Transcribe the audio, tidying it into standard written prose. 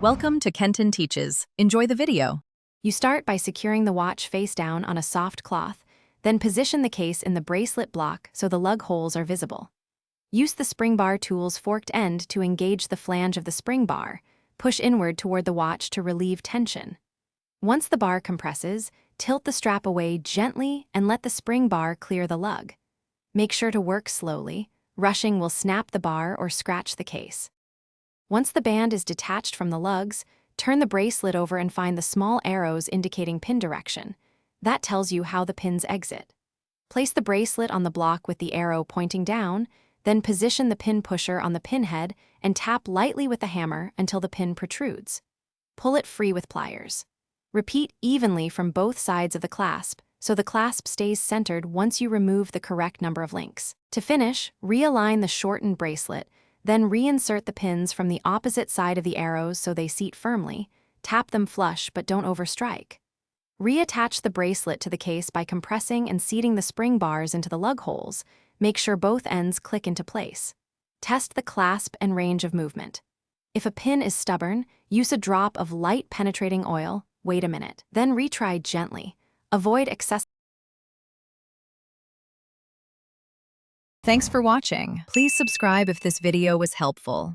Welcome to Kenton Teaches. Enjoy the video. You start by securing the watch face down on a soft cloth, then position the case in the bracelet block so the lug holes are visible. Use the spring bar tool's forked end to engage the flange of the spring bar. Push inward toward the watch to relieve tension. Once the bar compresses, tilt the strap away gently and let the spring bar clear the lug. Make sure to work slowly. Rushing will snap the bar or scratch the case. Once the band is detached from the lugs, turn the bracelet over and find the small arrows indicating pin direction. That tells you how the pins exit. Place the bracelet on the block with the arrow pointing down, then position the pin pusher on the pin head and tap lightly with the hammer until the pin protrudes. Pull it free with pliers. Repeat evenly from both sides of the clasp, so the clasp stays centered once you remove the correct number of links. To finish, realign the shortened bracelet, then reinsert the pins from the opposite side of the arrows so they seat firmly. Tap them flush but don't overstrike. Reattach the bracelet to the case by compressing and seating the spring bars into the lug holes. Make sure both ends click into place. Test the clasp and range of movement. If a pin is stubborn, use a drop of light penetrating oil. Wait a minute, then retry gently. Avoid excessive. Thanks for watching. Please subscribe if this video was helpful.